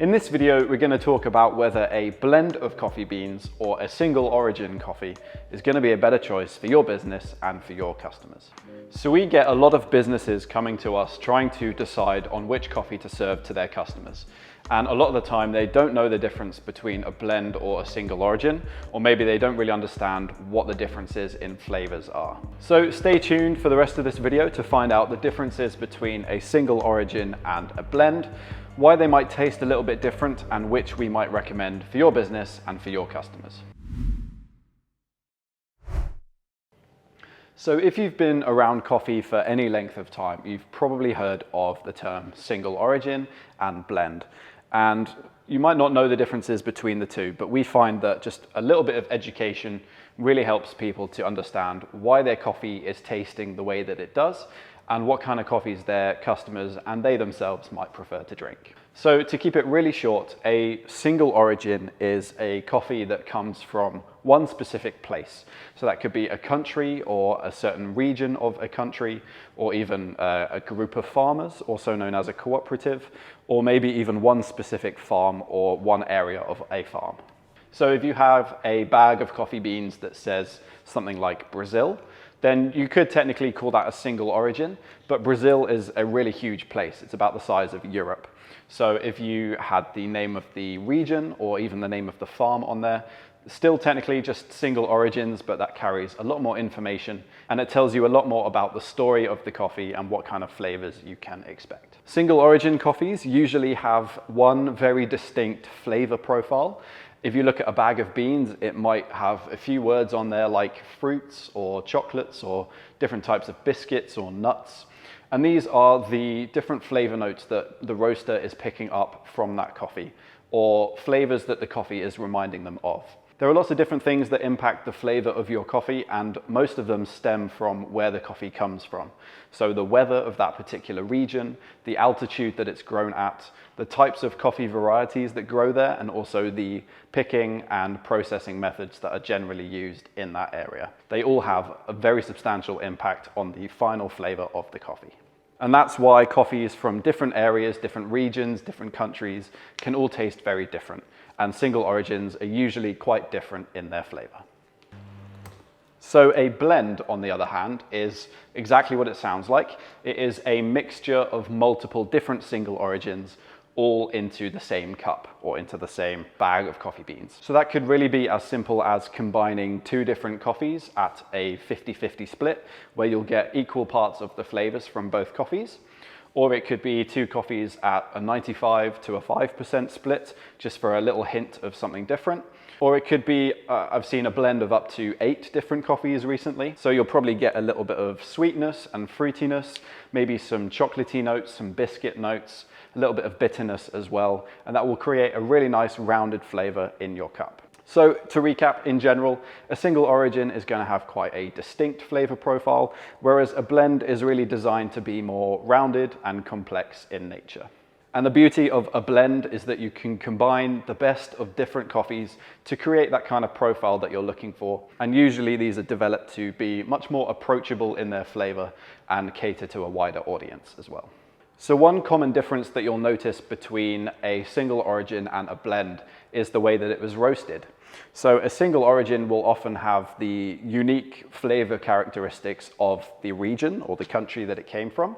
In this video, we're going to talk about whether a blend of coffee beans or a single origin coffee is going to be a better choice for your business and for your customers. So we get a lot of businesses coming to us trying to decide on which coffee to serve to their customers. And a lot of the time they don't know the difference between a blend or a single origin, or maybe they don't really understand what the differences in flavors are. So stay tuned for the rest of this video to find out the differences between a single origin and a blend, why they might taste a little bit different, and which we might recommend for your business and for your customers. So if you've been around coffee for any length of time, you've probably heard of the term single origin and blend. And you might not know the differences between the two, but we find that just a little bit of education really helps people to understand why their coffee is tasting the way that it does and what kind of coffees their customers and they themselves might prefer to drink. So to keep it really short, a single origin is a coffee that comes from one specific place. So that could be a country or a certain region of a country, or even a group of farmers, also known as a cooperative, or maybe even one specific farm or one area of a farm. So if you have a bag of coffee beans that says something like Brazil, then you could technically call that a single origin, but Brazil is a really huge place. It's about the size of Europe. So if you had the name of the region or even the name of the farm on there, still technically just single origins, but that carries a lot more information and it tells you a lot more about the story of the coffee and what kind of flavors you can expect. Single origin coffees usually have one very distinct flavor profile. If you look at a bag of beans, it might have a few words on there like fruits or chocolates or different types of biscuits or nuts. And these are the different flavor notes that the roaster is picking up from that coffee, or flavors that the coffee is reminding them of. There are lots of different things that impact the flavor of your coffee, and most of them stem from where the coffee comes from. So the weather of that particular region, the altitude that it's grown at, the types of coffee varieties that grow there, and also the picking and processing methods that are generally used in that area. They all have a very substantial impact on the final flavor of the coffee. And that's why coffees from different areas, different regions, different countries can all taste very different. And single origins are usually quite different in their flavor. So a blend, on the other hand, is exactly what it sounds like. It is a mixture of multiple different single origins all into the same cup or into the same bag of coffee beans. So that could really be as simple as combining two different coffees at a 50-50 split, where you'll get equal parts of the flavors from both coffees. Or it could be two coffees at a 95 to a 5% split, just for a little hint of something different. Or it could be, I've seen a blend of up to 8 different coffees recently. So you'll probably get a little bit of sweetness and fruitiness, maybe some chocolatey notes, some biscuit notes, a little bit of bitterness as well. And that will create a really nice rounded flavor in your cup. So to recap, in general, a single origin is going to have quite a distinct flavor profile, whereas a blend is really designed to be more rounded and complex in nature. And the beauty of a blend is that you can combine the best of different coffees to create that kind of profile that you're looking for. And usually these are developed to be much more approachable in their flavor and cater to a wider audience as well. So one common difference that you'll notice between a single origin and a blend is the way that it was roasted. So a single origin will often have the unique flavor characteristics of the region or the country that it came from.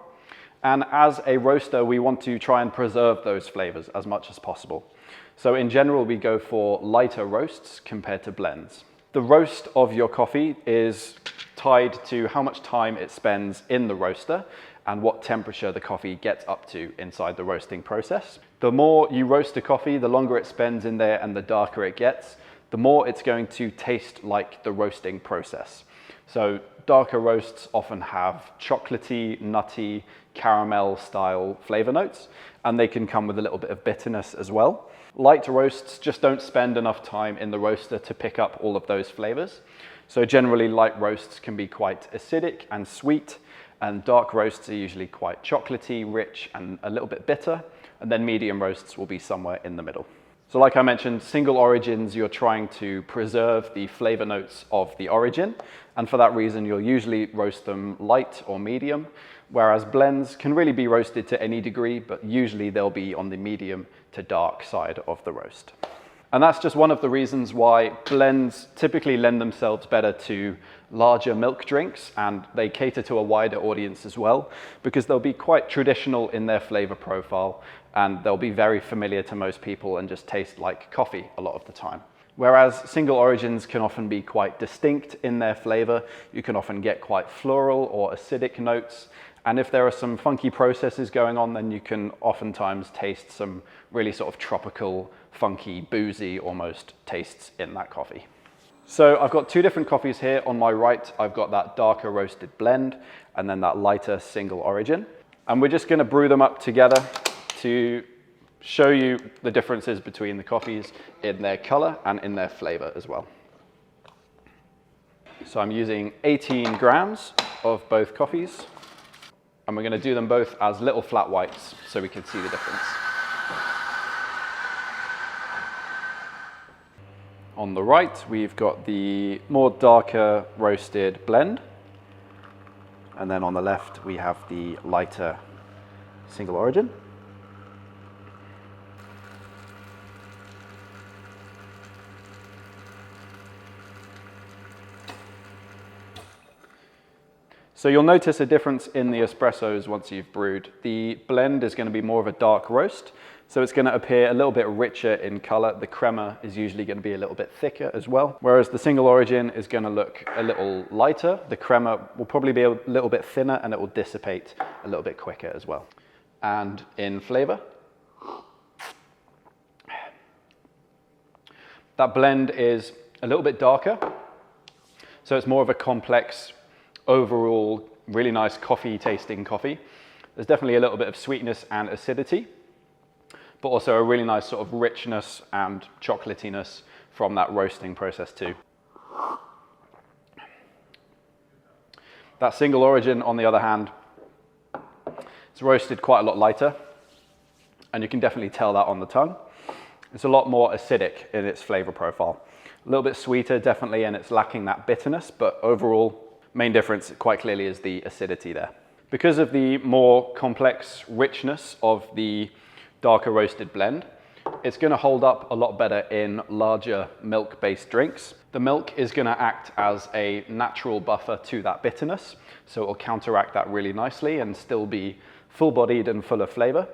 And as a roaster, we want to try and preserve those flavors as much as possible. So in general, we go for lighter roasts compared to blends. The roast of your coffee is tied to how much time it spends in the roaster and what temperature the coffee gets up to inside the roasting process. The more you roast a coffee, the longer it spends in there and the darker it gets, the more it's going to taste like the roasting process. So darker roasts often have chocolatey, nutty, caramel style flavor notes, and they can come with a little bit of bitterness as well. Light roasts just don't spend enough time in the roaster to pick up all of those flavors. So generally light roasts can be quite acidic and sweet, and dark roasts are usually quite chocolatey, rich, and a little bit bitter, and then medium roasts will be somewhere in the middle. So like I mentioned, single origins, you're trying to preserve the flavor notes of the origin. And for that reason, you'll usually roast them light or medium, whereas blends can really be roasted to any degree, but usually they'll be on the medium to dark side of the roast. And that's just one of the reasons why blends typically lend themselves better to larger milk drinks, and they cater to a wider audience as well, because they'll be quite traditional in their flavor profile, and they'll be very familiar to most people and just taste like coffee a lot of the time. Whereas single origins can often be quite distinct in their flavor. You can often get quite floral or acidic notes. And if there are some funky processes going on, then you can oftentimes taste some really sort of tropical, funky, boozy almost tastes in that coffee. So I've got two different coffees here. On my right, I've got that darker roasted blend and then that lighter single origin. And we're just gonna brew them up together to show you the differences between the coffees in their color and in their flavor as well. So I'm using 18 grams of both coffees, and we're going to do them both as little flat whites so we can see the difference. On the right, we've got the more darker roasted blend, and then on the left, we have the lighter single origin. So you'll notice a difference in the espressos once you've brewed. The blend is going to be more of a dark roast, so it's going to appear a little bit richer in color. The crema is usually going to be a little bit thicker as well, whereas the single origin is going to look a little lighter. The crema will probably be a little bit thinner and it will dissipate a little bit quicker as well. And in flavor, that blend is a little bit darker, so it's more of a complex, overall really nice coffee tasting coffee. There's definitely a little bit of sweetness and acidity, but also a really nice sort of richness and chocolatiness from that roasting process too. That single origin, on the other hand, it's roasted quite a lot lighter, and you can definitely tell that on the tongue. It's a lot more acidic in its flavor profile. A little bit sweeter, definitely, and it's lacking that bitterness, but overall, main difference quite clearly is the acidity there. Because of the more complex richness of the darker roasted blend, it's going to hold up a lot better in larger milk-based drinks. The milk is going to act as a natural buffer to that bitterness, so it will counteract that really nicely and still be full-bodied and full of flavor.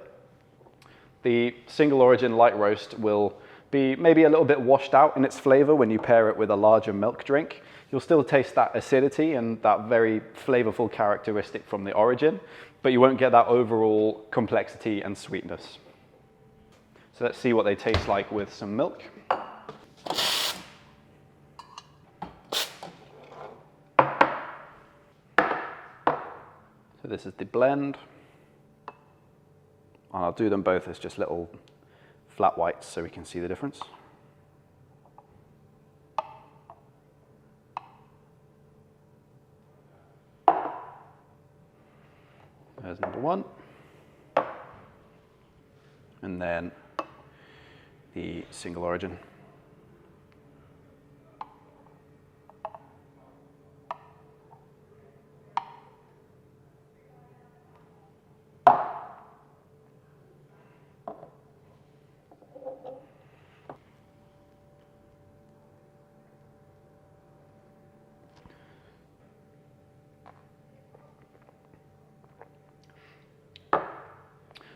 The single origin light roast will be maybe a little bit washed out in its flavor when you pair it with a larger milk drink. You'll still taste that acidity and that very flavorful characteristic from the origin, but you won't get that overall complexity and sweetness. So let's see what they taste like with some milk. So this is the blend. And I'll do them both as just little flat whites so we can see the difference. There's number one. And then the single origin.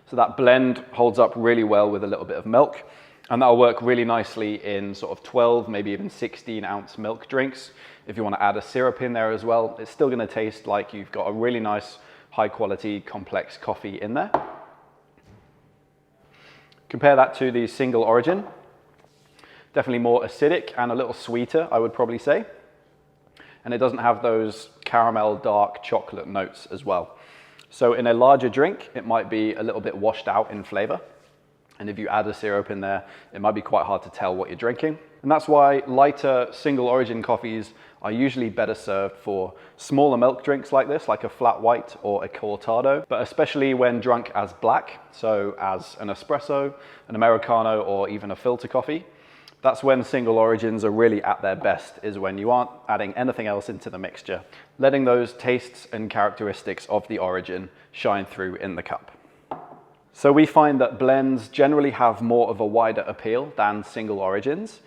So that blend holds up really well with a little bit of milk, and that'll work really nicely in sort of 12, maybe even 16-ounce milk drinks. If you want to add a syrup in there as well, it's still going to taste like you've got a really nice, high-quality, complex coffee in there. Compare that to the single origin. Definitely more acidic and a little sweeter, I would probably say. And it doesn't have those caramel, dark chocolate notes as well. So in a larger drink, it might be a little bit washed out in flavor. And if you add a syrup in there, it might be quite hard to tell what you're drinking. And that's why lighter single origin coffees are usually better served for smaller milk drinks like this, like a flat white or a cortado, but especially when drunk as black, so as an espresso, an Americano, or even a filter coffee. That's when single origins are really at their best, is when you aren't adding anything else into the mixture, letting those tastes and characteristics of the origin shine through in the cup. So we find that blends generally have more of a wider appeal than single origins.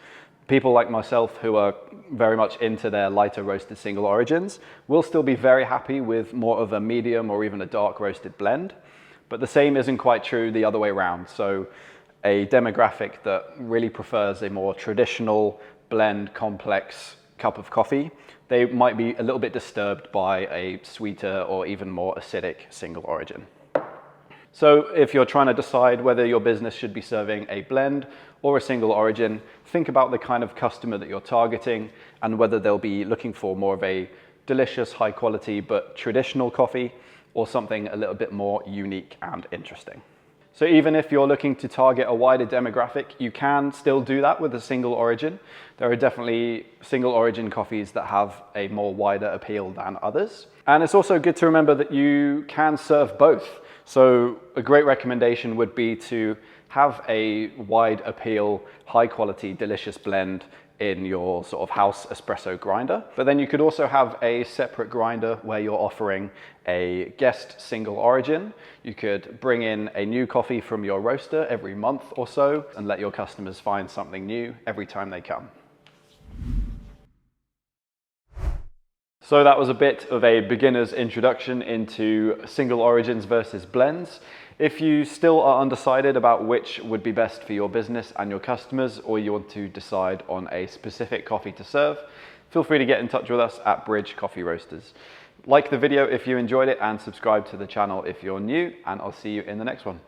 People like myself who are very much into their lighter roasted single origins will still be very happy with more of a medium or even a dark roasted blend, but the same isn't quite true the other way around. So a demographic that really prefers a more traditional blend complex cup of coffee, they might be a little bit disturbed by a sweeter or even more acidic single origin. So if you're trying to decide whether your business should be serving a blend or a single origin, think about the kind of customer that you're targeting and whether they'll be looking for more of a delicious, high quality, but traditional coffee or something a little bit more unique and interesting. So even if you're looking to target a wider demographic, you can still do that with a single origin. There are definitely single origin coffees that have a more wider appeal than others. And it's also good to remember that you can serve both. So a great recommendation would be to have a wide appeal, high quality, delicious blend in your sort of house espresso grinder. But then you could also have a separate grinder where you're offering a guest single origin. You could bring in a new coffee from your roaster every month or so and let your customers find something new every time they come. So that was a bit of a beginner's introduction into single origins versus blends. If you still are undecided about which would be best for your business and your customers, or you want to decide on a specific coffee to serve, feel free to get in touch with us at Bridge Coffee Roasters. Like the video if you enjoyed it and subscribe to the channel if you're new, and I'll see you in the next one.